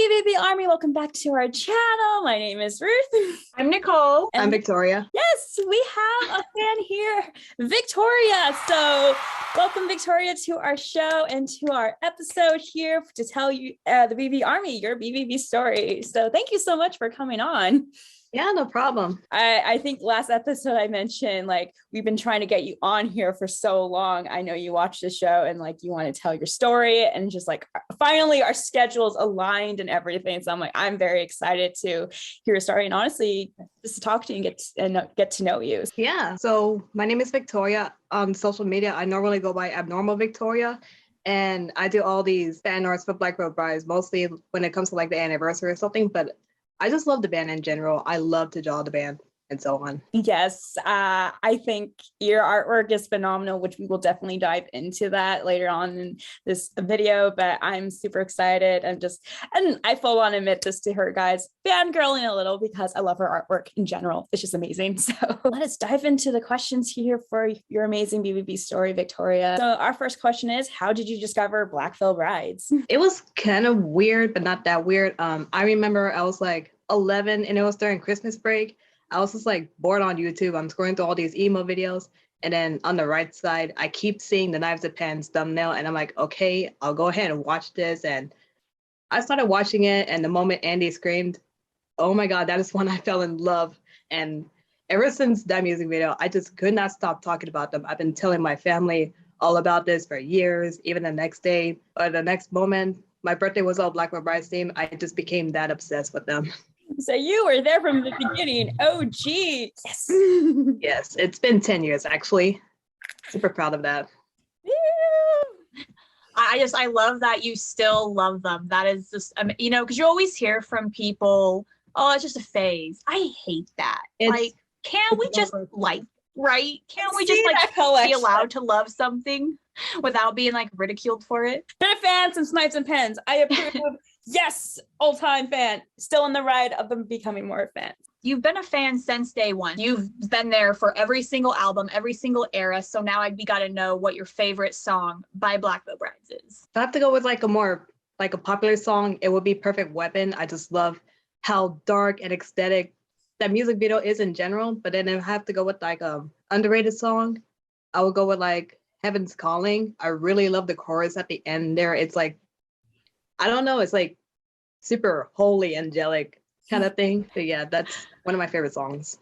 BVB Army, welcome back to our channel. My name is Ruth. I'm Nicole. And I'm Victoria. yes, we have a fan here, Victoria. So welcome, Victoria, to our show and to our episode here to tell you the BVB Army, your BVB story. So thank you so much for coming on. Yeah, no problem. I think last episode I mentioned, like, we've been trying to get you on here for so long. I know you watch the show and like you want to tell your story, and just like finally our schedules aligned and everything. So I'm like, I'm very excited to hear your story and honestly just to talk to you and get to know you. Yeah, so my name is Victoria. On social media, I normally go by Abnormal Victoria, and I do all these fan arts for Blackfall Brides, mostly when it comes to like the anniversary or something, but I just love the band in general. I love to draw the band and so on. Yes, I think your artwork is phenomenal, which we will definitely dive into that later on in this video, but I'm super excited and I full on admit this to her, guys, fangirling a little because I love her artwork in general. It's just amazing. So let us dive into the questions here for your amazing BVB story, Victoria. So our first question is, how did you discover Blackfall Brides? It was kind of weird, but not that weird. I remember I was like 11 and it was during Christmas break. I was just like bored on YouTube. I'm scrolling through all these emo videos. And then on the right side, I keep seeing the Knives of Pens thumbnail. And I'm like, okay, I'll go ahead and watch this. And I started watching it. And the moment Andy screamed, oh my God, that is when I fell in love. And ever since that music video, I just could not stop talking about them. I've been telling my family all about this for years. Even the next day or the next moment, my birthday was all Blackfall Brides theme. I just became that obsessed with them. So you were there from the beginning. Oh, geez. Yes. Yes, it's been 10 years, actually. Super proud of that. I love that you still love them. That is just, because you always hear from people, oh, it's just a phase. I hate that. Can't we just right? Can't we just be allowed to love something without being like ridiculed for it? Been a fan since Knives and Pens. I approve. Yes, old-time fan. Still on the ride of them becoming more fans. You've been a fan since day one. You've been there for every single album, every single era. So now we got to know what your favorite song by Blackfall Brides is. If I have to go with like a popular song, it would be Perfect Weapon. I just love how dark and ecstatic that music video is in general. But then if I have to go with like a underrated song, I would go with like Heaven's Calling. I really love the chorus at the end there. It's like, I don't know, it's like super holy, angelic kind of thing. But yeah, that's one of my favorite songs.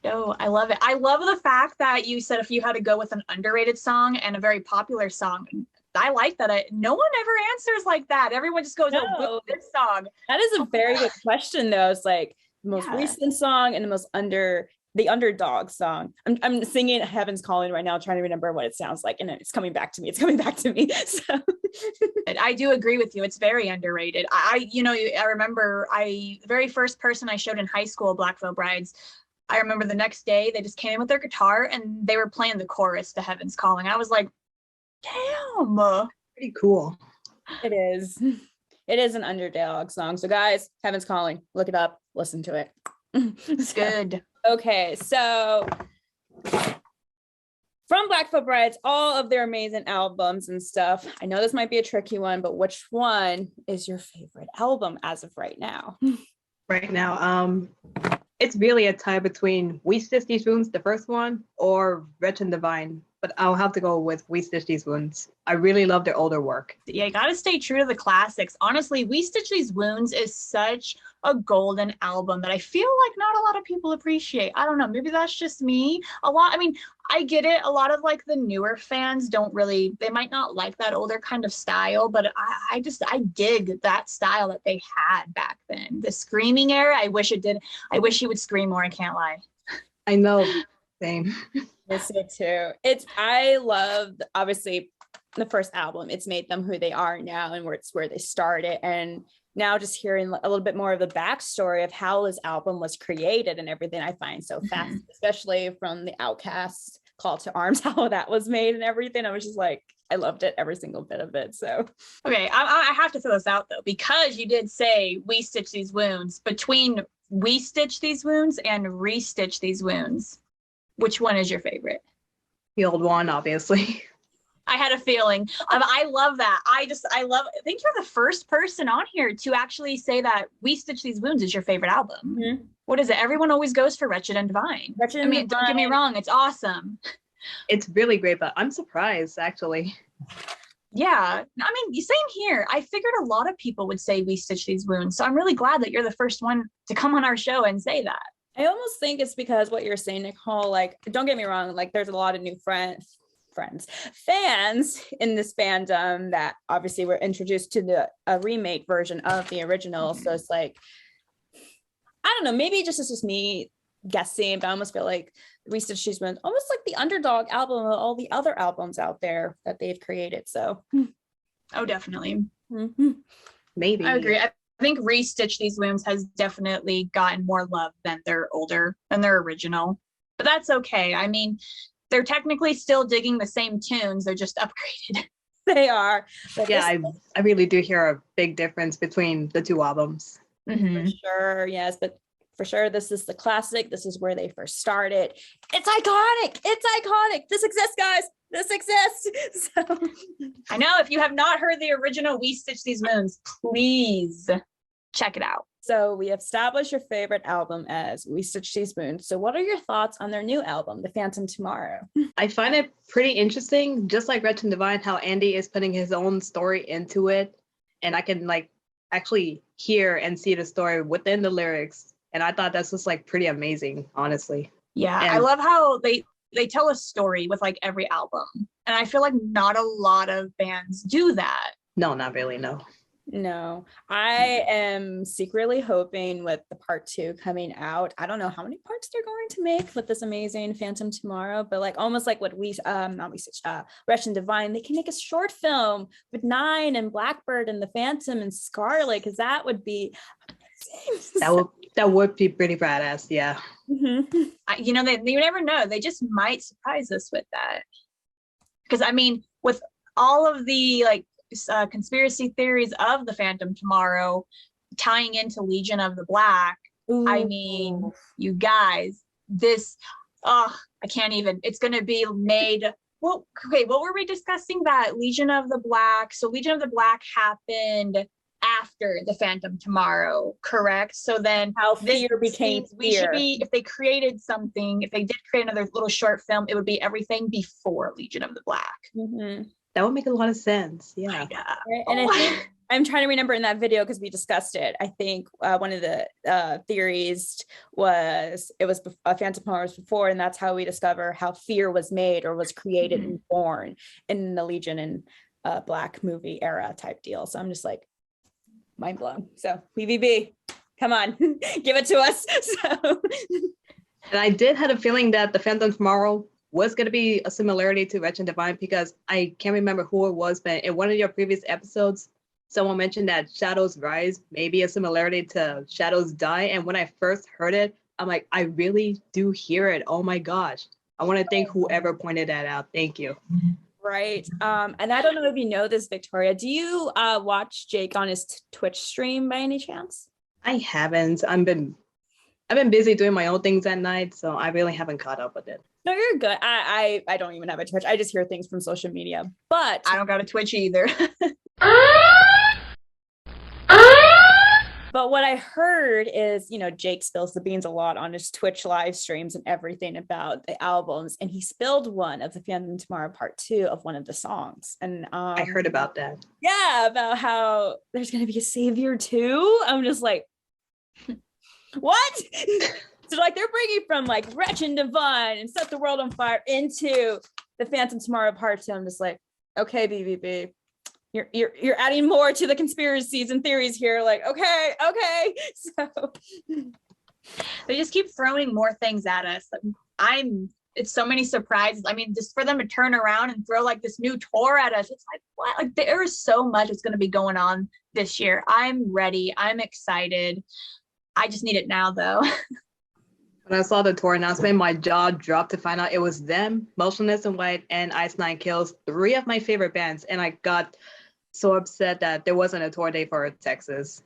Oh, I love it. I love the fact that you said if you had to go with an underrated song and a very popular song. I like that. No one ever answers like that. Everyone just goes, oh, this song. That is a very good question, though. It's like the most recent song and the underdog song. I'm singing Heaven's Calling right now, trying to remember what it sounds like, and it's coming back to me. So I do agree with you. It's very underrated. I remember the very first person I showed in high school, Blackfall Brides, I remember the next day they just came in with their guitar and they were playing the chorus to Heaven's Calling. I was like, damn. Pretty cool. It is. It is an underdog song. So guys, Heaven's Calling, look it up, listen to it. It's good. Okay, so from Blackfall Brides, all of their amazing albums and stuff. I know this might be a tricky one, but which one is your favorite album as of right now? Right now, it's really a tie between We Stitch These Wounds, the first one, or Wretched and Divine. But I'll have to go with We Stitch These Wounds. I really love their older work. Yeah, you gotta stay true to the classics. Honestly, We Stitch These Wounds is such a golden album that I feel like not a lot of people appreciate. I don't know, maybe that's just me. I get it. A lot of like the newer fans they might not like that older kind of style, but I dig that style that they had back then. The screaming era, I wish he would scream more, I can't lie. I know, same. Yes, me too. I love obviously the first album. It's made them who they are now, and it's where they started. And now just hearing a little bit more of the backstory of how this album was created and everything, I find so fascinating, especially from the Outcast Call to Arms, how that was made and everything. I was just like, I loved it, every single bit of it. So okay, I have to throw this out though, because you did say We Stitch These Wounds. Between We Stitch These Wounds and Restitch These Wounds, which one is your favorite? The old one, obviously. I had a feeling. I love that. I think you're the first person on here to actually say that We Stitch These Wounds is your favorite album. Mm-hmm. What is it? Everyone always goes for Wretched and Divine. Wretched and Don't get me Divine. wrong. It's awesome. It's really great, but I'm surprised actually. Yeah. I mean, same here. I figured a lot of people would say We Stitch These Wounds. So I'm really glad that you're the first one to come on our show and say that. I almost think it's because what you're saying, Nicole, like, don't get me wrong, like there's a lot of new fans in this fandom that obviously were introduced to a remake version of the original. So it's like, I don't know, maybe just it's just me guessing, but I almost feel like Restitch These Wounds almost like the underdog album of all the other albums out there that they've created. So oh, definitely. Maybe. I agree. I think Restitch These Wounds has definitely gotten more love than their original, but that's okay. I mean, they're technically still digging the same tunes, they're just upgraded. They are. But yeah, I really do hear a big difference between the two albums. For sure, yes, but for sure, this is the classic. This is where they first started. It's iconic. It's iconic. This exists, guys. This exists. So I know if you have not heard the original We Stitch These Wounds, please check it out. So we established your favorite album as We Stitch These Wounds. So what are your thoughts on their new album, The Phantom Tomorrow? I find it pretty interesting, just like Wretched and Divine, how Andy is putting his own story into it. And I can like actually hear and see the story within the lyrics. And I thought that's just like pretty amazing, honestly. Yeah, and I love how they tell a story with like every album. And I feel like not a lot of bands do that. No, not really, no. No, I am secretly hoping with the part 2 coming out. I don't know how many parts they're going to make with this amazing Phantom Tomorrow, but like almost like what Wretched and Divine, they can make a short film with Nine and Blackbird and the Phantom and Scarlet, because that would be amazing. That would be pretty badass, yeah. You know, you never know. They just might surprise us with that. Because I mean, with all of the like conspiracy theories of the Phantom Tomorrow tying into Legion of the Black, Ooh. I mean, you guys, this, I can't even. It's going to be made. Well, okay, what were we discussing? That Legion of the Black. So Legion of the Black happened after the Phantom Tomorrow, correct? So then how fear became fear. We should be, if they created something, if they did create another little short film, it would be everything before Legion of the Black. That would make a lot of sense. Yeah. Right? And I think, I'm trying to remember in that video because we discussed it. I think one of the theories was it was Phantom Tomorrow was before, and that's how we discover how fear was made or was created and born in the Legion and Black movie era type deal. So I'm just like, mind blown. So BVB, come on, give it to us. So and I did have a feeling that the Phantom Tomorrow was going to be a similarity to Wretched and Divine, because I can't remember who it was, but in one of your previous episodes someone mentioned that Shadows Rise may be a similarity to Shadows Die, and when I first heard it, I'm like, I really do hear it. Oh my gosh, I want to thank whoever pointed that out. Thank you. Right. And I don't know if you know this, Victoria. Do you watch Jake on his Twitch stream by any chance? I haven't. I've been busy doing my own things at night, so I really haven't caught up with it. No, you're good. I don't even have a Twitch. I just hear things from social media. But I don't got a Twitch either. But what I heard is, you know, Jake spills the beans a lot on his Twitch live streams and everything about the albums. And he spilled one of the Phantom Tomorrow Part 2 of one of the songs. And I heard about that. Yeah, about how there's going to be a savior too. I'm just like, what? So like they're bringing from like Wretched and Divine and Set the World on Fire into the Phantom Tomorrow Part 2. I'm just like, okay, BVB. You're adding more to the conspiracies and theories here. Like, okay. So they just keep throwing more things at us. It's so many surprises. I mean, just for them to turn around and throw like this new tour at us, it's like, what? Like there is so much that's going to be going on this year. I'm ready. I'm excited. I just need it now though. When I saw the tour announcement, my jaw dropped to find out it was them, Motionless in White, and Ice Nine Kills, 3 of my favorite bands, and I got so upset that there wasn't a tour date for Texas.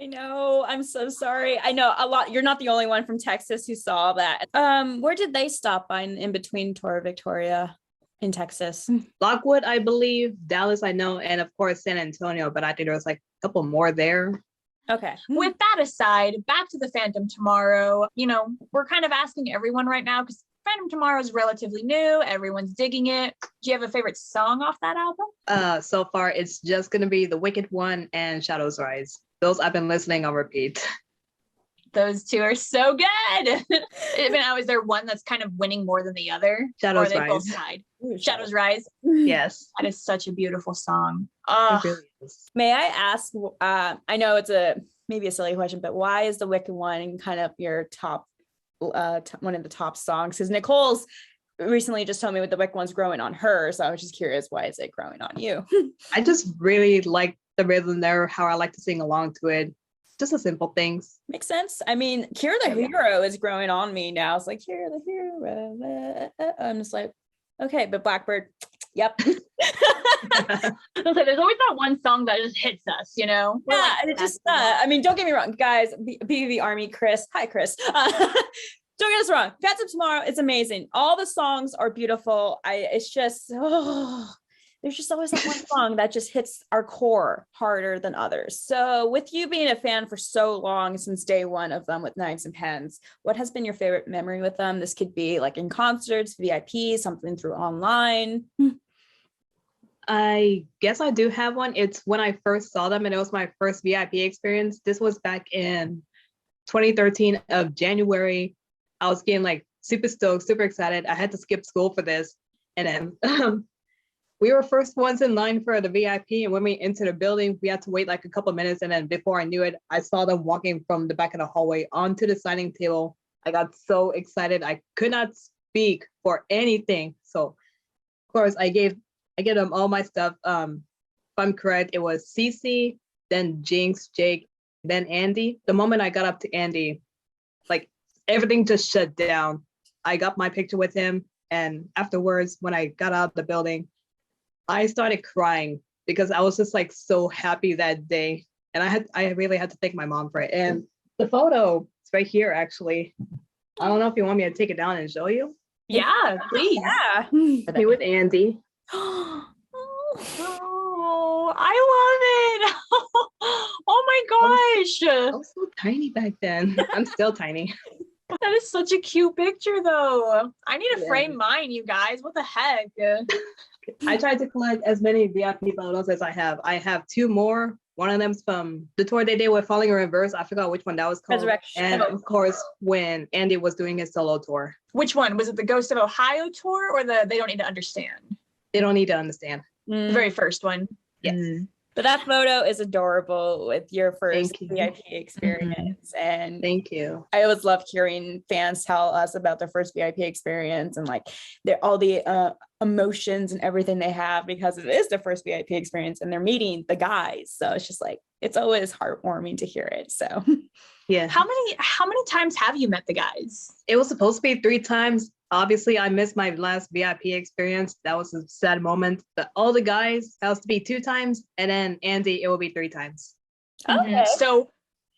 I know. I'm so sorry. I know a lot. You're not the only one from Texas who saw that. Where did they stop by in between tour, Victoria? in Texas. Lockwood, I believe, Dallas, I know, and of course San Antonio, but I think there was like a couple more there. Okay. With that aside, back to the Phantom Tomorrow. You know, we're kind of asking everyone right now because Phantom Tomorrow is relatively new. Everyone's digging it. Do you have a favorite song off that album? So far, it's just gonna be The Wicked One and Shadows Rise. Those I've been listening on repeat. Those two are so good. Even now, is there one that's kind of winning more than the other? Shadows or are they Rise. both tied? Shadows Rise. Yes. That is such a beautiful song. It really is. May I ask, I know it's maybe a silly question, but why is The Wicked One kind of your top, one of the top songs? Because Nicole's recently just told me what The Wicked One's growing on her, so I was just curious, why is it growing on you? I just really like the rhythm there, how I like to sing along to it. Just the simple things. Makes sense. I mean, Cure the Hero is growing on me now. It's like, Cure the Hero. I'm just like, okay, but Blackbird, yep. There's always that one song that just hits us, you know? Yeah, like, and it just, I mean, don't get me wrong, guys, BVB Army, Chris, hi, Chris. Don't get us wrong, Phantom Tomorrow, it's amazing. All the songs are beautiful. It's just, there's just always that one song that just hits our core harder than others. So with you being a fan for so long, since day one of them with Knives and Pens, what has been your favorite memory with them? This could be like in concerts, VIP, something through online. I guess I do have one. It's when I first saw them and it was my first VIP experience. This was back in 2013 of January. I was getting like super stoked, super excited. I had to skip school for this. And then we were first ones in line for the VIP, and when we entered the building, we had to wait like a couple minutes, and then before I knew it, I saw them walking from the back of the hallway onto the signing table. I got so excited. I could not speak for anything. So, of course, I gave them all my stuff. If I'm correct, it was Cece, then Jinx, Jake, then Andy. The moment I got up to Andy, like everything just shut down. I got my picture with him, and afterwards, when I got out of the building, I started crying because I was just like so happy that day. And I really had to thank my mom for it. And the photo is right here, actually. I don't know if you want me to take it down and show you. Yeah, please. Yeah. Me with Andy. Oh, I love it. Oh my gosh. I was so tiny back then. I'm still tiny. That is such a cute picture though. I need to frame mine, you guys. What the heck? I tried to collect as many VIP photos as I have. I have two more. One of them's from the tour they did with Falling in Reverse. I forgot which one that was called. Resurrection. And of course, when Andy was doing his solo tour. Which one? Was it the Ghost of Ohio tour or the They Don't Need to Understand? They Don't Need to Understand. The very first one. Yes. But that photo is adorable with your first you. VIP experience. And Thank you. I always love hearing fans tell us about their first VIP experience and like all the emotions and everything they have because it is their first VIP experience and they're meeting the guys. So it's just like, it's always heartwarming to hear it. So yeah. How many times have you met the guys? It was supposed to be 3 times. Obviously, I missed my last VIP experience. That was a sad moment. But all the guys, that was to be 2 times. And then Andy, it will be 3 times. okay. So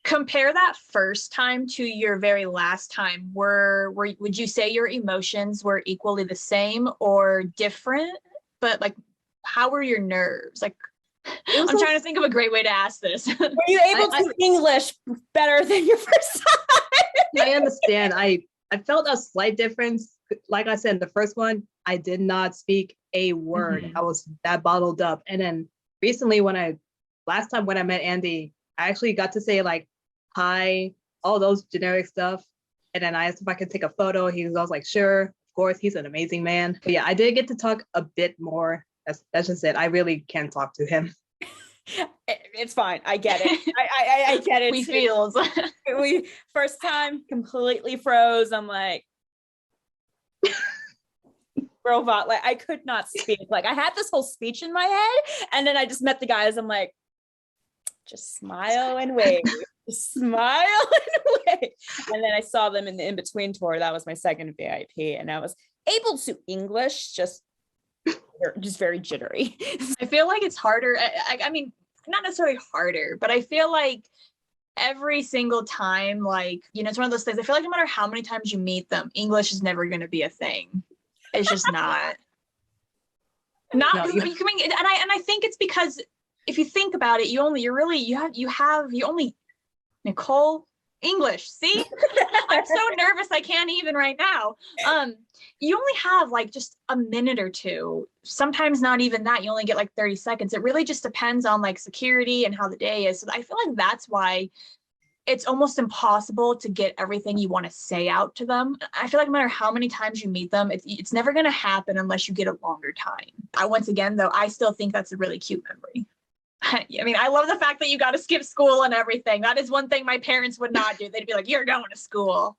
compare that first time to your very last time. Would you say your emotions were equally the same or different? But like, how were your nerves? Like, I'm trying to think of a great way to ask this. Were you able to speak English better than your first time? I understand. I felt a slight difference. Like I said, the first one, I did not speak a word. I was that bottled up. And then recently last time when I met Andy, I actually got to say like, hi, all those generic stuff. And then I asked if I could take a photo. He was like, sure, of course, he's an amazing man. But yeah, I did get to talk a bit more. That's just it. I really can't talk to him. It's fine. I get it. I get it. We feels. We first time completely froze. I'm like, robot. Like I could not speak. Like I had this whole speech in my head, and then I just met the guys. I'm like, just smile and wave. Just smile and wave. And then I saw them in the in-between tour. That was my second VIP, and I was able to English, just very jittery. I feel like it's harder. I mean, not necessarily harder, but I feel like every single time, like, you know, it's one of those things. I feel like no matter how many times you meet them, English is never going to be a thing. It's just not. Not No, you coming, and I think it's because if you think about it, you only Nicole English. See, I'm so nervous I can't even right now. You only have like just a minute or two. Sometimes not even that. You only get like 30 seconds. It really just depends on like security and how the day is. So I feel like that's why it's almost impossible to get everything you want to say out to them. I feel like no matter how many times you meet them, it's never going to happen unless you get a longer time. Once again, though, I still think that's a really cute memory. I mean, I love the fact that you got to skip school and everything. That is one thing my parents would not do. They'd be like, you're going to school.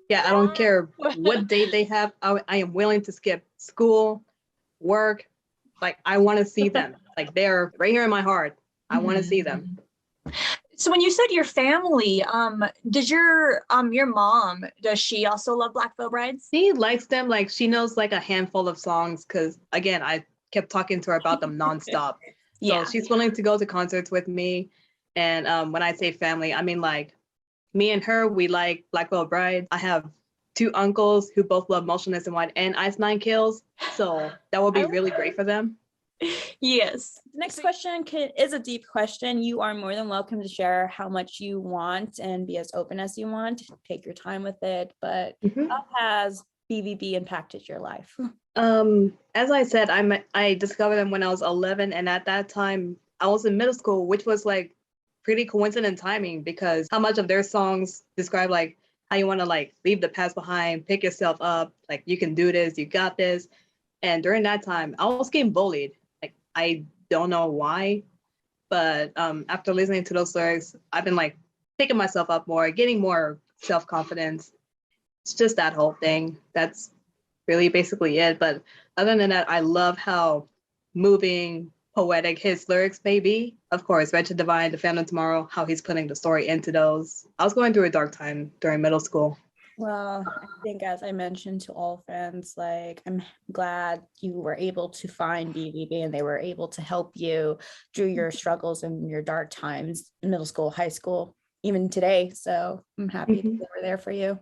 Yeah, I don't care what date they have. I am willing to skip school, work. Like, I want to see them. Like, they're right here in my heart. I want to see them. So when you said your family, did your mom, does she also love Blackfall Brides? She likes them. Like, she knows like a handful of songs because, again, I kept talking to her about them nonstop. Yeah. So she's willing to go to concerts with me. And when I say family, I mean like me and her, we like Blackfall Brides. I have 2 uncles who both love Motionless in White and Ice Nine Kills. So that would be really great for them. Yes. The next question is a deep question. You are more than welcome to share how much you want and be as open as you want. Take your time with it. But how has BVB impacted your life? As I said, I discovered them when I was 11, and at that time I was in middle school, which was like pretty coincident timing because how much of their songs describe like how you want to like leave the past behind, pick yourself up, like you can do this, you got this. And during that time, I was getting bullied. Like I don't know why, but after listening to those lyrics, I've been like picking myself up more, getting more self-confidence. It's just that whole thing. That's really basically it. But other than that, I love how moving, poetic his lyrics may be. Of course, Wretched Divine, The Phantom Tomorrow, how he's putting the story into those. I was going through a dark time during middle school. Well, I think as I mentioned to all friends, like I'm glad you were able to find BVB and they were able to help you through your struggles and your dark times in middle school, high school, even today. So I'm happy that they were there for you.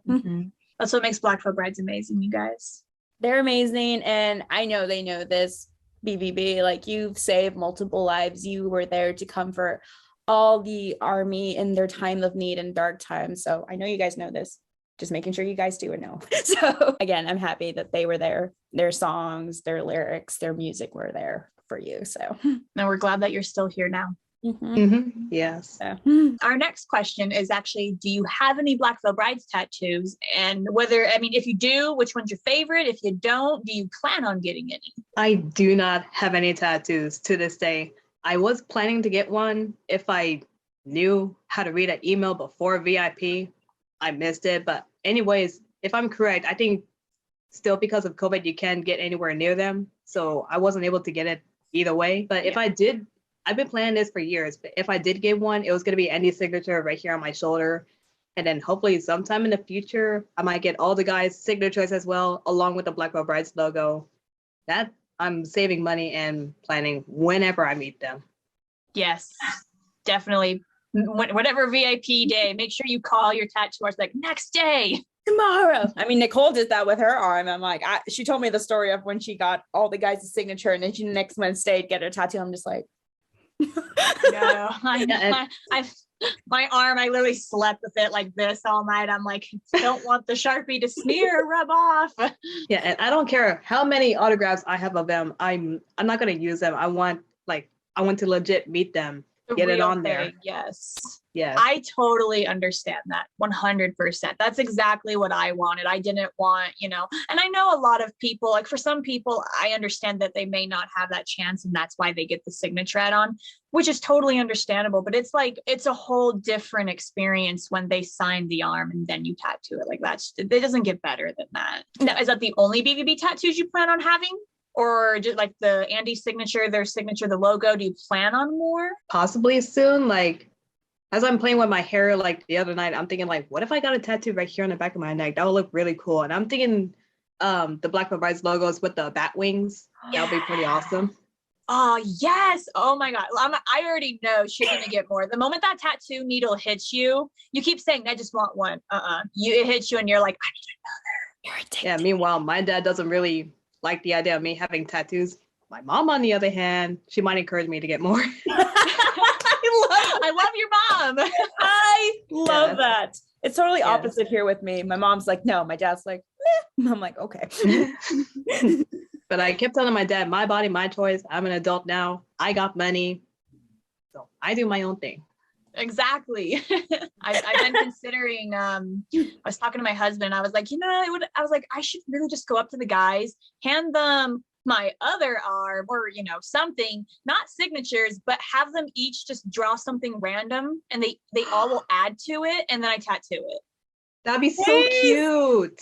That's what makes Blackfall Brides amazing, you guys. They're amazing. And I know they know this, BVB, like you've saved multiple lives. You were there to comfort all the army in their time of need and dark times. So I know you guys know this. Just making sure you guys do know. So again, I'm happy that they were there. Their songs, their lyrics, their music were there for you. So no, we're glad that you're still here now. Yes. So. Our next question is actually, do you have any Blackfall Brides tattoos? And whether, I mean, if you do, which one's your favorite? If you don't, do you plan on getting any? I do not have any tattoos to this day. I was planning to get one if I knew how to read an email before VIP. I missed it. But anyways, if I'm correct, I think still because of COVID, you can't get anywhere near them. So I wasn't able to get it either way. But if I did, I've been planning this for years. But if I did get one, it was going to be Andy's signature right here on my shoulder. And then hopefully sometime in the future, I might get all the guys' signatures as well, along with the Blackfall Brides logo. That I'm saving money and planning whenever I meet them. Yes, definitely. Whatever VIP day, make sure you call your tattoo artist like next day. Tomorrow. I mean, Nicole did that with her arm. I'm like, she told me the story of when she got all the guys' signature and then she next Wednesday get her tattoo. I'm just like, my arm, I literally slept with it like this all night. I'm like, don't want the Sharpie to smear or rub off. Yeah, and I don't care how many autographs I have of them. I'm not gonna use them. I want to legit meet them. Get it on there. Yes. Yes. I totally understand that 100%. That's exactly what I wanted. I didn't want, and I know a lot of people, like for some people, I understand that they may not have that chance and that's why they get the signature add-on, which is totally understandable. But it's like, it's a whole different experience when they sign the arm and then you tattoo it. Like it doesn't get better than that. Now, is that the only BVB tattoos you plan on having? Or just like the Andy signature, their signature, the logo, do you plan on more? Possibly soon. Like as I'm playing with my hair like the other night, I'm thinking like, what if I got a tattoo right here on the back of my neck? That would look really cool. And I'm thinking the Blackfall Brides logos with the bat wings. That would be pretty awesome. Oh, yes. Oh my God. I already know she's going to get more. The moment that tattoo needle hits you, you keep saying, I just want one. It hits you and you're like, I need another. Yeah, meanwhile, my dad doesn't really like the idea of me having tattoos. My mom, on the other hand, she might encourage me to get more. I love your mom. I love Yes. that. It's totally Yes. opposite here with me. My mom's like, no. My dad's like, meh. I'm like, okay. But I kept telling my dad, my body, my choice. I'm an adult now. I got money. So I do my own thing. Exactly. I've been considering, I was talking to my husband, I was like, I was like, I should really just go up to the guys, hand them my other arm or, something, not signatures, but have them each just draw something random and they all will add to it and then I tattoo it. That'd be so cute.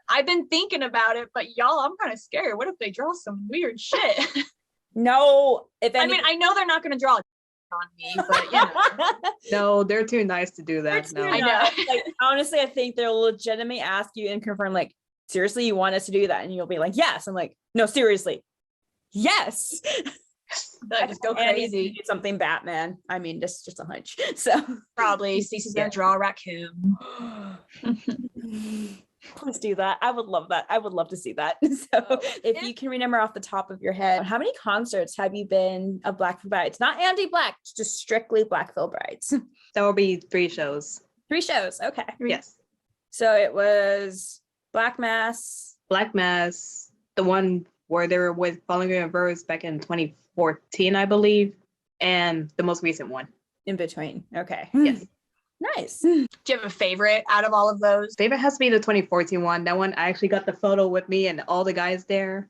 I've been thinking about it, but y'all, I'm kind of scared. What if they draw some weird shit? No, I mean, I know they're not going to draw on me, but No, they're too nice to do that. No. I know. Like, honestly, I think they'll legitimately ask you and confirm, like, seriously, you want us to do that? And you'll be like, yes. I'm like, no, seriously. Yes. Just go And he's crazy. gonna do something Batman. I mean, just a hunch. So Probably Cece's gonna draw a raccoon. please do that. I would love that. I would love to see that. So if you can remember off the top of your head, how many concerts have you been of Blackfall Brides? Not Andy Black, just strictly Blackfall Brides. That will be 3 shows. 3 shows. Okay. Yes. So it was Black Mass. Black Mass, the one where they were with Falling in Reverse back in 2014, I believe, and the most recent one. In between. Okay. Yes. Nice. Do you have a favorite out of all of those? Favorite has to be the 2014 one. That one, I actually got the photo with me and all the guys there,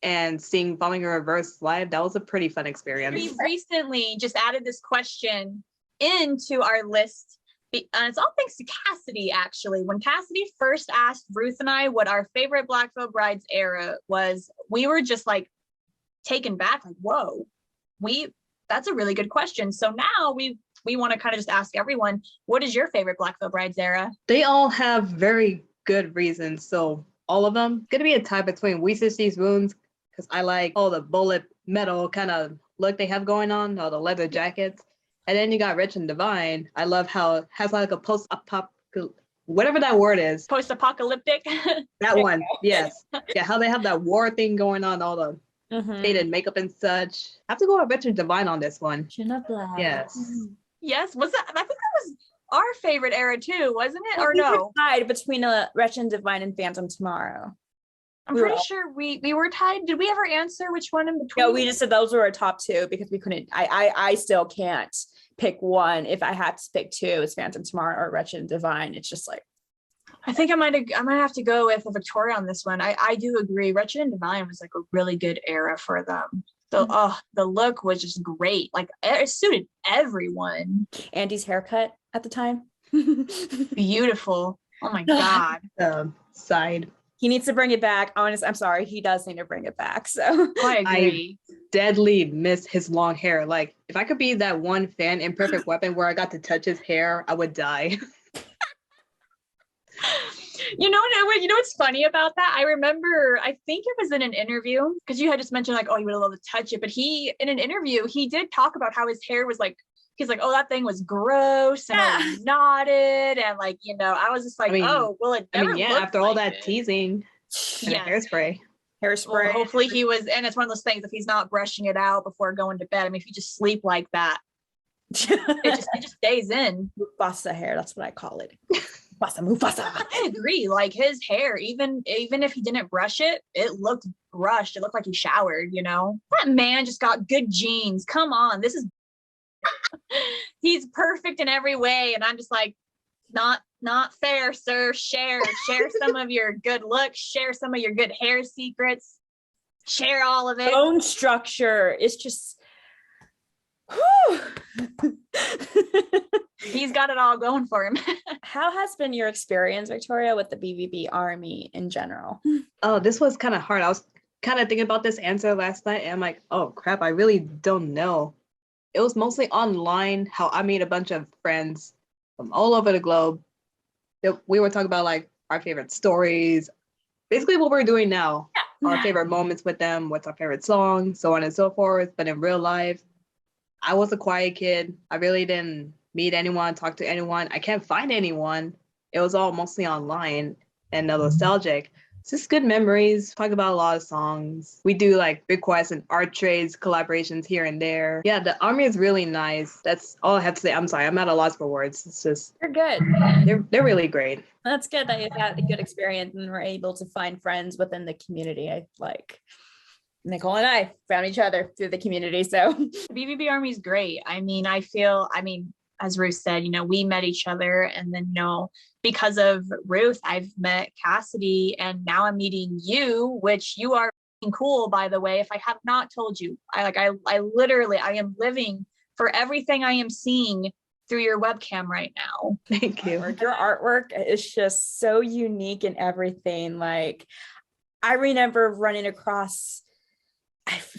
and seeing Falling in Reverse live. That was a pretty fun experience. We recently just added this question into our list. It's all thanks to Cassidy, actually. When Cassidy first asked Ruth and I what our favorite Blackfall Brides era was, we were just like taken back, like, whoa, that's a really good question. So now we want to kind of just ask everyone, what is your favorite Blackfall Brides era? They all have very good reasons. So all of them, gonna be a tie between We Stitch These Wounds, because I like all the bullet metal kind of look they have going on, all the leather jackets. And then you got Rich and Divine. I love how it has like a whatever that word is. Post-apocalyptic. That one, yes. Yeah, how they have that war thing going on, all the faded makeup and such. I have to go with Rich and Divine on this one. Yes. Yes, was that? I think that was our favorite era too, wasn't it? Or no? Tied between Wretch and Divine and Phantom Tomorrow. I'm pretty sure we were tied. Did we ever answer which one in between? No, we just said those were our top 2 because we couldn't. I still can't pick one. If I had to pick 2, it's Phantom Tomorrow or Wretch and Divine. It's just like, I think I might have to go with Victoria on this one. I do agree. Wretched and Divine was like a really good era for them. So the look was just great. Like it suited everyone. Andy's haircut at the time. Beautiful. Oh my God. Side. He needs to bring it back. Honest, I'm sorry. He does need to bring it back. So I agree. Deadly miss his long hair. Like if I could be that one fan in Perfect Weapon where I got to touch his hair, I would die. You know what's funny about that? I remember, I think it was in an interview, because you had just mentioned like, oh, you would love to touch it. But in an interview, he did talk about how his hair was like, he's like, oh, that thing was gross and it was knotted. And like, I was just like, oh, well, it never after all that it. teasing and hairspray. Hairspray. Well, hopefully he was, and it's one of those things, if he's not brushing it out before going to bed, I mean, if you just sleep like that, it just stays in. Mufasa hair, that's what I call it. Mufasa. I agree. Like his hair, even if he didn't brush it, it looked brushed. It looked like he showered, That man just got good genes. Come on. This is he's perfect in every way. And I'm just like, not fair, sir. Share some of your good looks, share some of your good hair secrets, share all of it. Bone structure is just he's got it all going for him. How has been your experience, Victoria, with the BVB army in general? Oh, this was kind of hard. I was kind of thinking about this answer last night, and I'm like, oh crap, I really don't know. It was mostly online, how I made a bunch of friends from all over the globe. We were talking about like our favorite stories, basically what we're doing now, our favorite moments with them, what's our favorite song, so on and so forth. But in real life, I was a quiet kid. I really didn't meet anyone, talk to anyone. I can't find anyone. It was all mostly online and nostalgic. It's just good memories. Talk about a lot of songs. We do like requests and art trades, collaborations here and there. Yeah, the army is really nice. That's all I have to say. I'm sorry, I'm at a loss for words. It's just You're good. they're really great. That's good that you've had a good experience and were able to find friends within the community. I like Nicole and I found each other through the community. So BVB Army is great. I mean, as Ruth said, we met each other, and then, because of Ruth, I've met Cassidy, and now I'm meeting you, which you are cool, by the way. If I have not told you, I literally am living for everything I am seeing through your webcam right now. Thank you. your artwork is just so unique and everything. Like, I remember running across,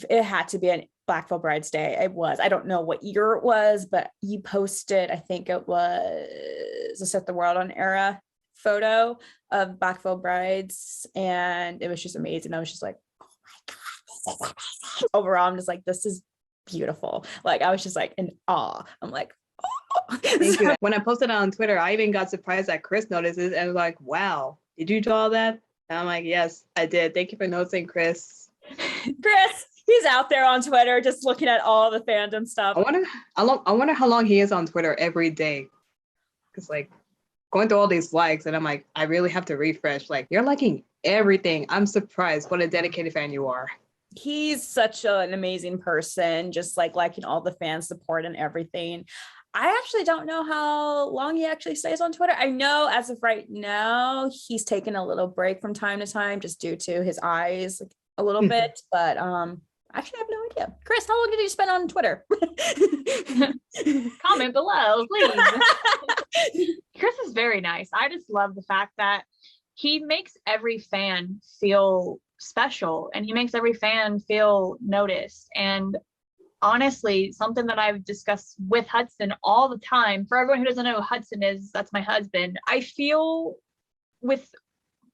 it had to be an Blackfall Brides Day. I don't know what year it was, but you posted, I think it was a Set the World on Era photo of Blackfall Brides, and it was just amazing. I was just like, oh my God, overall, I'm just like, this is beautiful. Like, I was just like in awe. I'm like, oh. Thank you. When I posted it on Twitter, I even got surprised that Chris noticed it and was like, wow, did you draw that? And I'm like, yes, I did. Thank you for noticing, Chris. Chris, he's out there on Twitter just looking at all the fandom stuff. I wonder how long he is on Twitter every day. Because like going through all these likes, and I'm like, I really have to refresh. Like, you're liking everything. I'm surprised what a dedicated fan you are. He's such an amazing person, just like liking all the fan support and everything. I actually don't know how long he actually stays on Twitter. I know as of right now, he's taken a little break from time to time just due to his eyes, like, a little bit, but actually I have no idea. Chris, how long did you spend on Twitter? Comment below, please. Chris is very nice. I just love the fact that he makes every fan feel special, and he makes every fan feel noticed. And honestly, something that I've discussed with Hudson all the time, for everyone who doesn't know who Hudson is, that's my husband. I feel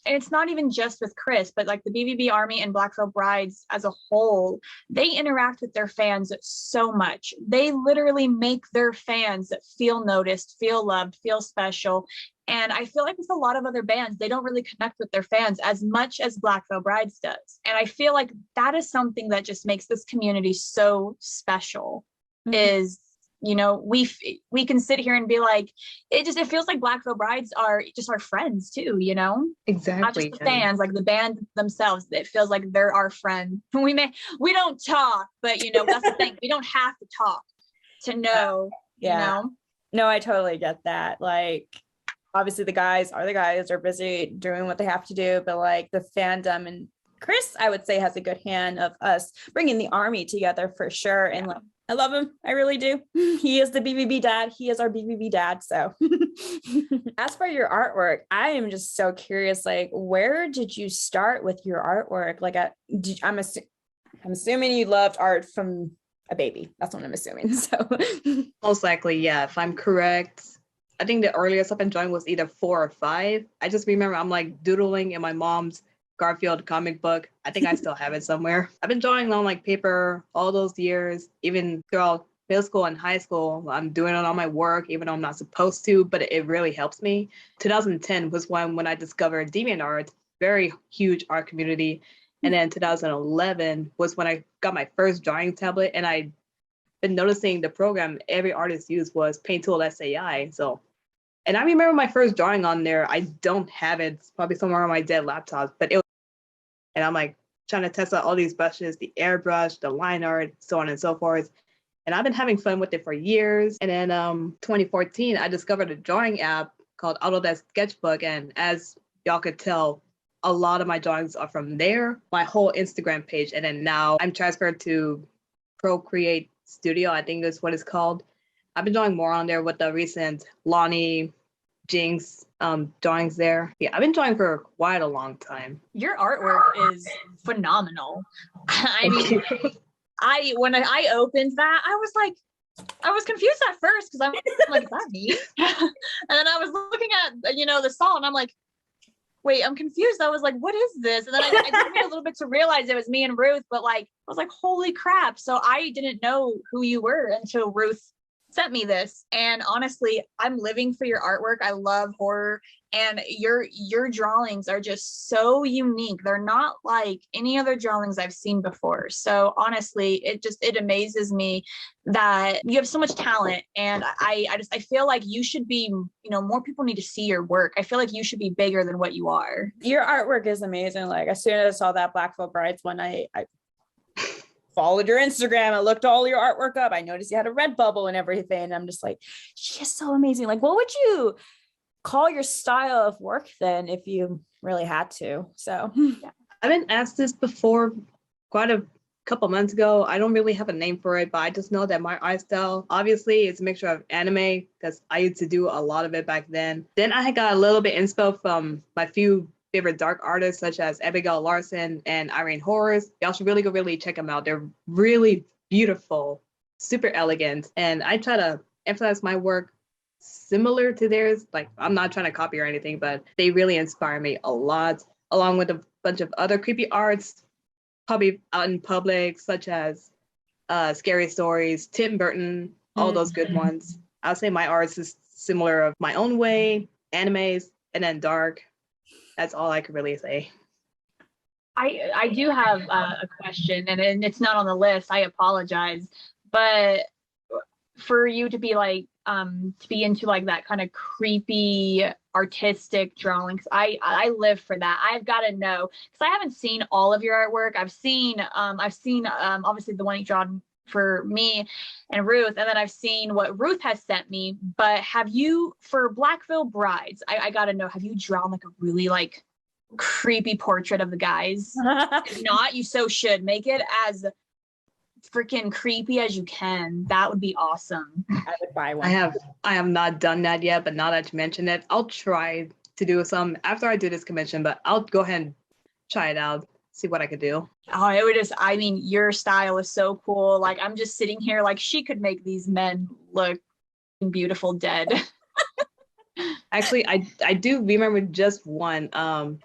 and it's not even just with Chris, but like the BVB Army and Blackfall Brides as a whole, they interact with their fans so much. They literally make their fans feel noticed, feel loved, feel special. And I feel like with a lot of other bands, they don't really connect with their fans as much as Blackfall Brides does. And I feel like that is something that just makes this community so special. Is we can sit here and be like, it feels like Blackfall Brides are just our friends too, Exactly. Not just the fans, like the band themselves. It feels like they're our friend. We don't talk, but that's the thing. We don't have to talk to know, No, I totally get that. Like, obviously the guys are busy doing what they have to do, but like the fandom, and Chris, I would say, has a good hand of us bringing the army together for sure. And like, I love him. I really do. He is the BVB dad. He is our BVB dad. So as for your artwork, I am just so curious, like, where did you start with your artwork? Like, I'm assuming you loved art from a baby. That's what I'm assuming. So most likely, yeah, if I'm correct. I think the earliest I've been drawing was either 4 or 5. I just remember I'm like doodling in my mom's Garfield comic book. I think I still have it somewhere. I've been drawing on like paper all those years, even throughout middle school and high school. I'm doing it on my work, even though I'm not supposed to, but it really helps me. 2010 was when I discovered DeviantArt, very huge art community. And then 2011 was when I got my first drawing tablet, and I'd been noticing the program every artist used was Paint Tool SAI. And I remember my first drawing on there. I don't have it. It's probably somewhere on my dead laptop, but it was, and I'm like trying to test out all these brushes, the airbrush, the line art, so on and so forth. And I've been having fun with it for years. And then 2014, I discovered a drawing app called Autodesk Sketchbook. And as y'all could tell, a lot of my drawings are from there, my whole Instagram page. And then now I'm transferred to Procreate Studio, I think is what it's called. I've been drawing more on there with the recent Lonnie, Jinx drawings there. Yeah, I've been drawing for quite a long time. Your artwork is phenomenal. I mean, when I opened that, I was confused at first because I'm like, is that me? And then I was looking at the salt, and I'm like, wait, I'm confused. I was like, what is this? And then I took me a little bit to realize it was me and Ruth, but like, I was like, holy crap. So I didn't know who you were until Ruth sent me this, and honestly, I'm living for your artwork. I love horror, and your drawings are just so unique. They're not like any other drawings I've seen before. So honestly, it amazes me that you have so much talent, and I feel like you should be, more people need to see your work. I feel like you should be bigger than what you are. Your artwork is amazing. Like as soon as I saw that Blackfall Brides one, I followed your Instagram. I looked all your artwork up. I noticed you had a Redbubble and everything. And I'm just like, she's so amazing. Like, what would you call your style of work then if you really had to? So yeah. I've been asked this before quite a couple months ago. I don't really have a name for it, but I just know that my art style obviously is a mixture of anime, because I used to do a lot of it back then. Then I got a little bit inspo from my few favorite dark artists such as Abigail Larson and Irene Horrors. Y'all should really check them out. They're really beautiful, super elegant, and I try to emphasize my work similar to theirs. Like, I'm not trying to copy or anything, but they really inspire me a lot, along with a bunch of other creepy arts probably out in public, such as Scary Stories, Tim Burton, all those good ones. I'll say my arts is similar of my own way, animes, and then dark. That's all I could really say. I do have a question, and it's not on the list. I apologize, but for you to be like to be into like that kind of creepy artistic drawings, I live for that. I've got to know, because I haven't seen all of your artwork. I've seen obviously the one you drawn for me and Ruth, and then I've seen what Ruth has sent me. But have you, for Blackfall Brides, I gotta know, have you drawn like a really like creepy portrait of the guys? If not, you so should make it as freaking creepy as you can. That would be awesome. I would buy one. I have not done that yet, but now that you mention it, I'll try to do some after I do this convention, but I'll go ahead and try it out, see what I could do. Oh, it would just, I mean, your style is so cool. Like, I'm just sitting here like, she could make these men look beautiful dead. Actually, I do remember just one.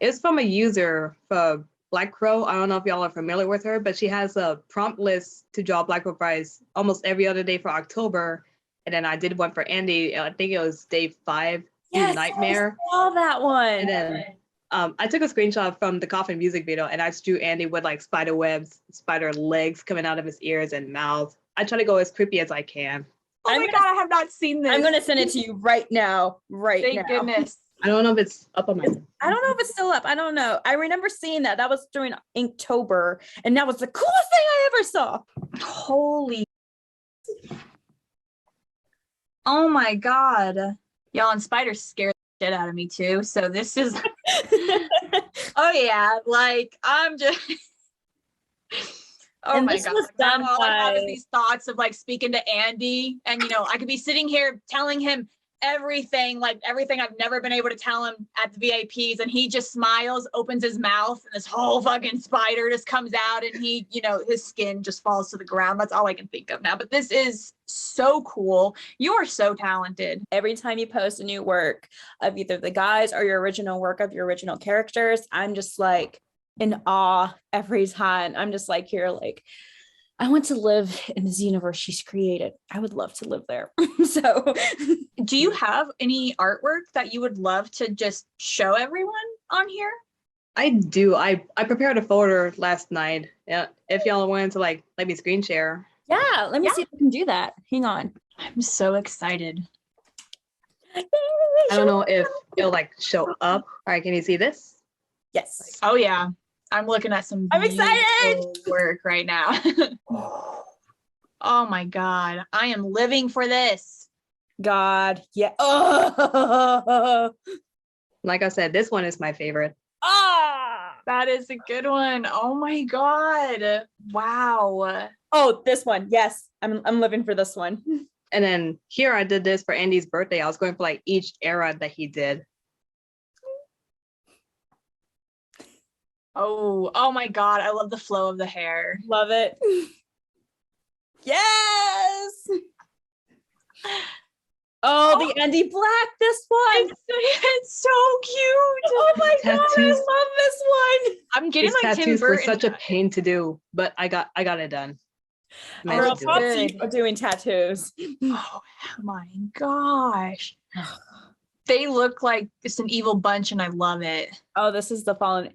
It's from a user for Black Crow. I don't know if y'all are familiar with her, but she has a prompt list to draw Blackfall Brides almost every other day for October. And then I did one for Andy. I think it was day 5, yes, Nightmare. I saw that one. And then I took a screenshot from the Coffin music video, and I just drew Andy with like spider webs, spider legs coming out of his ears and mouth. I try to go as creepy as I can. Oh my God, I have not seen this. I'm going to send it to you right now. Thank goodness. I don't know if it's up on my... I don't know if it's still up. I don't know. I remember seeing that. That was during Inktober, and that was the coolest thing I ever saw. Holy. Oh my God. Y'all, and spiders scare the shit out of me too. So this is... Oh yeah, like I'm just... Oh and my this God. was done all I have is by... these thoughts of like speaking to Andy, and I could be sitting here telling him everything I've never been able to tell him at the VIPs, and he just smiles, opens his mouth, and this whole fucking spider just comes out, and he, his skin just falls to the ground. That's all I can think of now. But this is so cool. You are so talented. Every time you post a new work of either the guys or your original work of your original characters, I'm just like in awe every time. I'm just like, here, like, I want to live in this universe she's created. I would love to live there. So do you have any artwork that you would love to just show everyone on here? I do. I prepared a folder last night. Yeah, if y'all wanted to like let me screen share. Yeah, let me see if I can do that. Hang on. I'm so excited. I don't know if it'll like show up. All right, can you see this? Yes. Oh yeah. I'm looking at some I'm excited work right now. Oh my God. I am living for this. God. Yeah. Oh. Like I said, this one is my favorite. Ah. That is a good one. Oh my God. Wow. Oh, this one. Yes. I'm living for this one. And then here I did this for Andy's birthday. I was going for like each era that he did. Oh my God. I love the flow of the hair. Love it. Yes. Oh, the Andy Black, this one. It's so cute. Oh my God, I Tattoos. love this one. I'm getting These like Tim tattoos were Burton. such a pain to do, but I got it done. Meant Girl, to do props it. to you Good. for doing tattoos. Oh my gosh. They look like it's an evil bunch and I love it. Oh, this is the fallen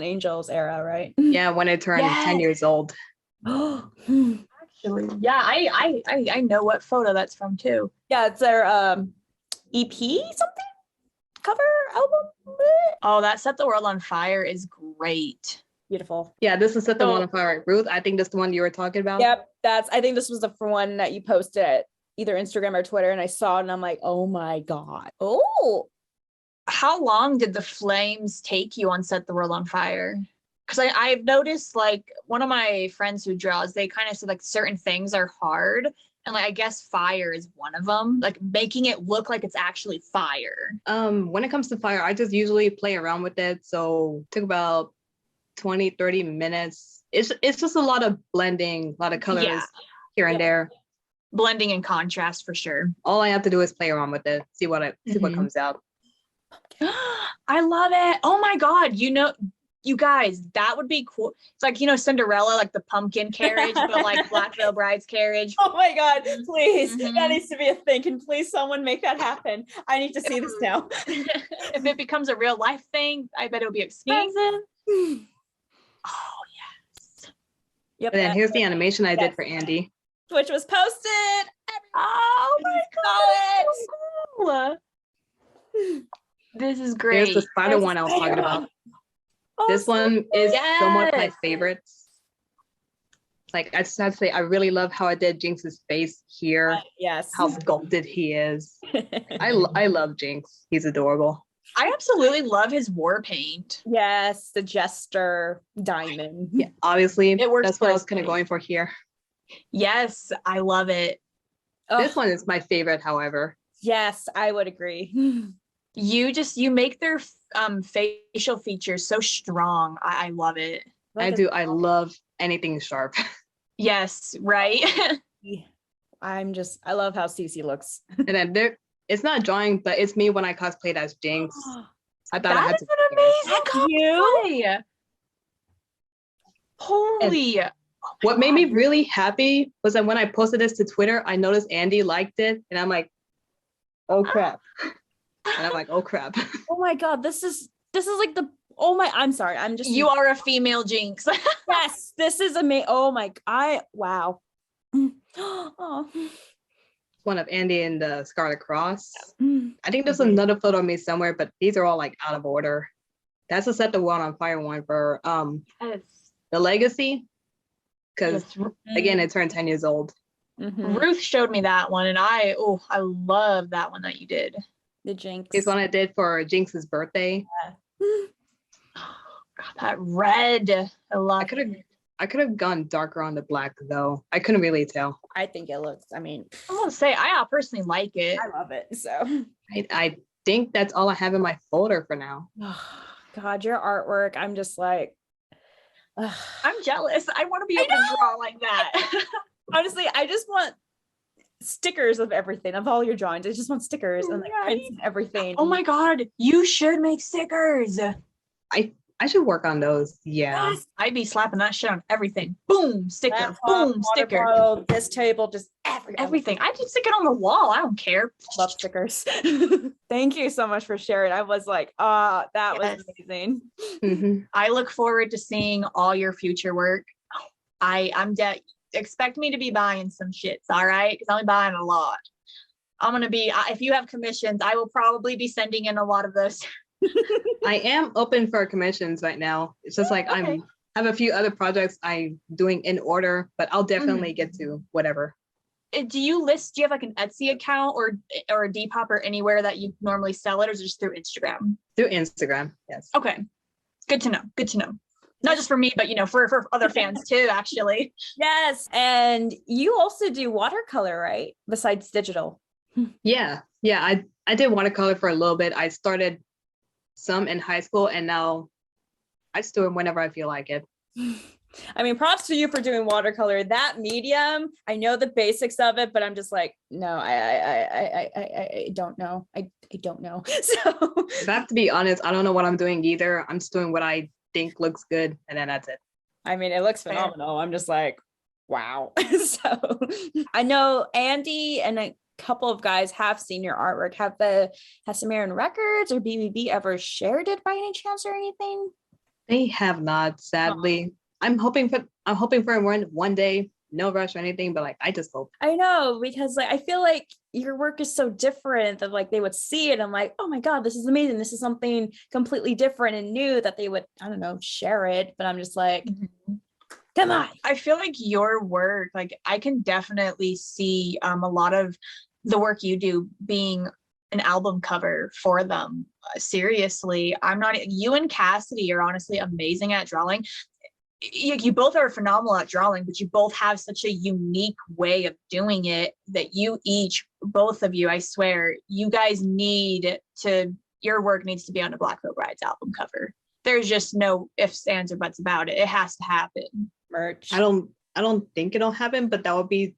angels era, right? Yeah, when it turned 10 Yes. years old. Actually, yeah, I know what photo that's from too. Yeah, it's their EP something cover album. Oh, that Set the World on Fire is great. Beautiful. Yeah, this is Set the So- One on Fire. Ruth, I think that's the one you were talking about. Yep, I think this was the one that you posted at either Instagram or Twitter, and I saw it and I'm like, oh my God. Oh, How long did the flames take you on Set the World on Fire? Because I've noticed, like, one of my friends who draws, they kind of said like certain things are hard, and like I guess fire is one of them, like making it look like it's actually fire. When it comes to fire, I just usually play around with it. So it took about 20, 30 minutes. It's just a lot of blending, a lot of colors Yeah. here and there. Blending and contrast for sure. All I have to do is play around with it, see what Mhm. comes out. I love it. Oh my God. You guys, that would be cool. It's like, Cinderella, like the pumpkin carriage, but like Black Veil Bride's carriage. oh my God, please. That Mhm. needs to be a thing. Can please someone make that happen? I need to see this now. If it becomes a real life thing, I bet it'll be expensive. Oh, yes. Yep. And then here's the animation I did Yes. for Andy. Which was posted. Oh my Saw God. This is great. Here's the spider There's one I was talking spider about. Oh, This one is somewhat my Yes. favorites. Like, I just have to say, I really love how I did Jinx's face here, yes. how sculpted he is. I love Jinx. He's adorable. I absolutely love his war paint. yes, the jester diamond. Yeah, obviously, It works that's what I was kind of perfectly. going for here. Yes, I love it. This one is my favorite, however. Yes, I would agree. You make their facial features so strong. I love it. I do. I love anything sharp. Yes, right. I love how Cece looks. And then it's not drawing, but it's me when I cosplayed as Jinx. I thought I That had is to. an amazing That's you? cosplay. Holy. What made me really happy was that when I posted this to Twitter, I noticed Andy liked it, and I'm like, oh crap. And I'm like, oh crap. Oh my God, this is like I'm sorry. I'm just You are a female Jinx. yes, this is amazing. Oh my wow. Oh. One of Andy and the Scarlet Cross. Mm. I think there's another photo of me somewhere, but these are all like out of order. That's a Set the World on Fire one for Yes. the Legacy. Because Yes. again, it turned 10 years old. Mhm. Ruth showed me that one, and I love that one that you did. The Jinx. Here's one I did for Jinx's birthday. God, that red. I love it. I could have gone darker on the black though. I couldn't really tell. I think it looks, I want to say I personally like it. I love it. So I think that's all I have in my folder for now. God, your artwork, I'm just like I'm jealous. I want to be able to draw like that. honestly, I just want stickers of everything, of all your drawings. I just want stickers and like prints and everything. Oh my God, you should make stickers. I should work on those. Yeah. Yes. I'd be slapping that shit on everything. Boom, sticker. Laptop, Boom, water sticker. bottle, this table, just Everything. I just stick it on the wall. I don't care. Love stickers. Thank you so much for sharing. I was like, that Yes. was amazing. Mhm. I look forward to seeing all your future work. I'm expect me to be buying some shits, all right? Because I'm buying a lot. I'm gonna be. If you have commissions, I will probably be sending in a lot of those. I am open for commissions right now. It's just like Okay. I have a few other projects I'm doing in order, but I'll definitely get to whatever. Do you have like an Etsy account or a Depop or anywhere that you normally sell it, or is it just through Instagram? Through Instagram, yes. Okay, good to know. Good to know. Not just for me, but for other fans too. Actually, Yes. And you also do watercolor, right? Besides digital. Yeah. I did watercolor for a little bit. I started some in high school, and now I just do it whenever I feel like it. I mean, props to you for doing watercolor. That medium, I know the basics of it, but I'm just like, no, I don't know. I don't know. So If I have to be honest, I don't know what I'm doing either. I'm just doing what I think looks good, and then that's it. I mean, it looks Fair. phenomenal. I'm just like, Wow. So I know Andy and a couple of guys have seen your artwork. Has Sumerian Records or BVB ever shared it by any chance or anything? They have not, sadly. I'm hoping for one day. No rush or anything, but like I just hope. I know, because like I feel like your work is so different that like they would see it. I'm like, oh my God, this is amazing. This is something completely different and new that they would, I don't know, share it. But I'm just like, come on. I feel like your work, like I can definitely see a lot of the work you do being an album cover for them. Seriously, you and Cassidy are honestly amazing at drawing. You both are phenomenal at drawing, but you both have such a unique way of doing it that both of you, I swear, you guys your work needs to be on a Blackfall Brides album cover. There's just no ifs, ands, or buts about it. It has to happen. Merch. I don't think it'll happen, but that would be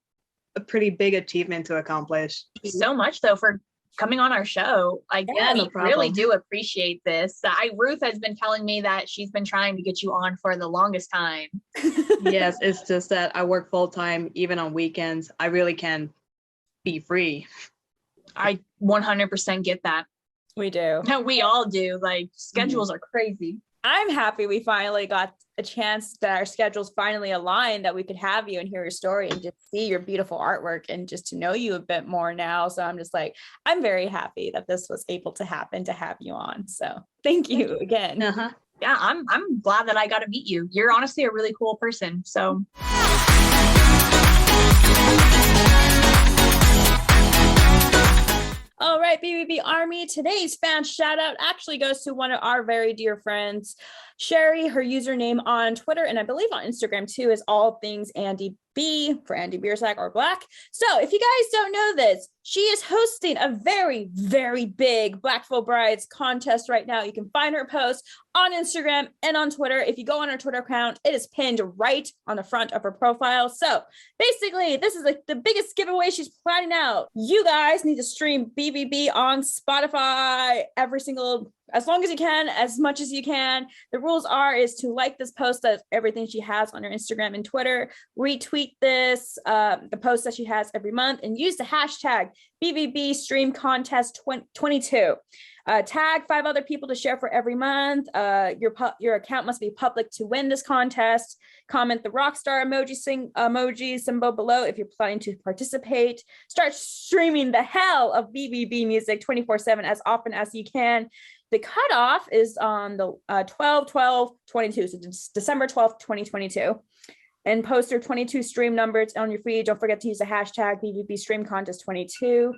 a pretty big achievement to accomplish. Thank you so much though for coming on our show. Like, yeah, no we problem. really do appreciate this. Ruth has been telling me that she's been trying to get you on for the longest time. Yes, it's just that I work full time, even on weekends. I really can be free. I 100% get that. We do. No, we all do. Like, schedules are crazy. I'm happy we finally got a chance that our schedules finally aligned, that we could have you and hear your story and just see your beautiful artwork and just to know you a bit more now. So I'm just like, I'm very happy that this was able to happen, to have you on. So thank you again. Uh-huh. Yeah, I'm glad that I got to meet you. You're honestly a really cool person. So all right, BVB Army, today's fan shout out actually goes to one of our very dear friends, Sherry. Her username on Twitter and I believe on Instagram too is all things Andy B for Andy Biersack or Black. So if you guys don't know this, she is hosting a very, very big Blackfall Brides contest right now. You can find her post on Instagram and on Twitter. If you go on her Twitter account, it is pinned right on the front of her profile. So basically, this is like the biggest giveaway she's planning out. You guys need to stream BVB on Spotify as long as you can, as much as you can. The rules is to like this post, of everything she has on her Instagram and Twitter, retweet this, the post that she has every month, and use the hashtag BVB Stream Contest 22. Tag 5 other people to share for every month. Your account must be public to win this contest. Comment the rockstar emoji symbol below if you're planning to participate. Start streaming the hell of BVB music 24/7 as often as you can. The cutoff is on the 12/12/22, so December 12th, 2022. And post your 22 stream numbers on your feed. Don't forget to use the hashtag BVB Stream Contest 22.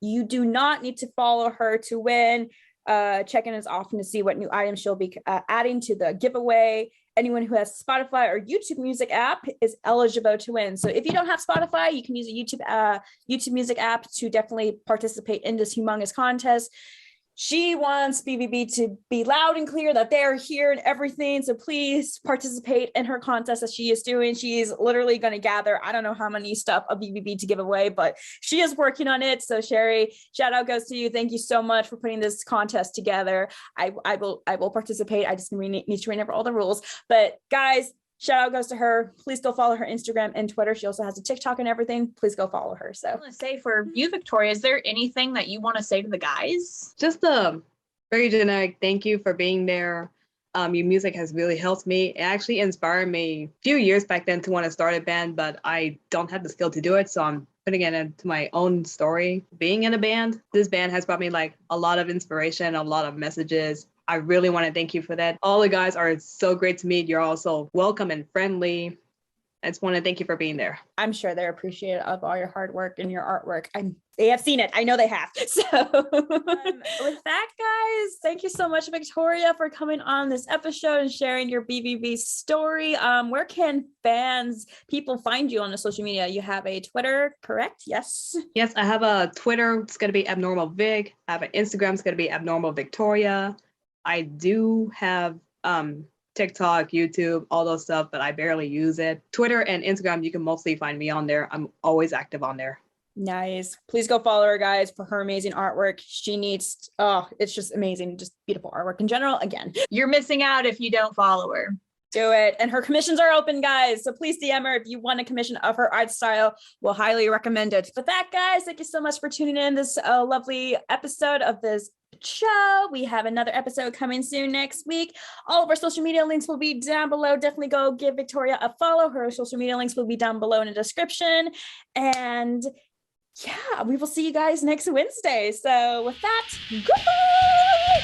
You do not need to follow her to win. Check in as often to see what new items she'll be adding to the giveaway. Anyone who has Spotify or YouTube Music app is eligible to win. So if you don't have Spotify, you can use a YouTube Music app to definitely participate in this humongous contest. She wants BVB to be loud and clear that they're here and everything. So please participate in her contest as she is doing. She's literally going to gather, I don't know how many stuff of BVB to give away, but she is working on it. So Sherry, shout out goes to you. Thank you so much for putting this contest together. I will participate. I just need to remember all the rules. But guys, shout out goes to her. Please go follow her Instagram and Twitter. She also has a TikTok and everything. Please go follow her. So I want to say for you, Victoria, is there anything that you want to say to the guys? Just a very generic thank you for being there. Your music has really helped me. It actually inspired me a few years back then to want to start a band, but I don't have the skill to do it. So I'm putting it into my own story. Being in a band, this band has brought me like a lot of inspiration, a lot of messages. I really want to thank you for that. All the guys are so great to meet. You're also welcome and friendly. I just want to thank you for being there. I'm sure they're appreciative of all your hard work and your artwork. They have seen it. I know they have. So with that, guys, thank you so much, Victoria, for coming on this episode and sharing your BVB story. Where can people find you on the social media? You have a Twitter, correct? Yes. Yes, I have a Twitter. It's going to be Abnormal Vic. I have an Instagram. It's going to be Abnormal Victoria. I do have TikTok, YouTube, all those stuff, but I barely use it. Twitter and Instagram, you can mostly find me on there. I'm always active on there. Nice. Please go follow her, guys, for her amazing artwork. It's just amazing. Just beautiful artwork in general. Again, you're missing out if you don't follow her. Do it. And her commissions are open, guys. So please DM her if you want a commission of her art style. We'll highly recommend it. With that, guys, thank you so much for tuning in this lovely episode of this show. We have another episode coming soon next week. All of our social media links will be down below. Definitely go give Victoria a follow. Her social media links will be down below in the description. And yeah, we will see you guys next Wednesday. So with that, goodbye.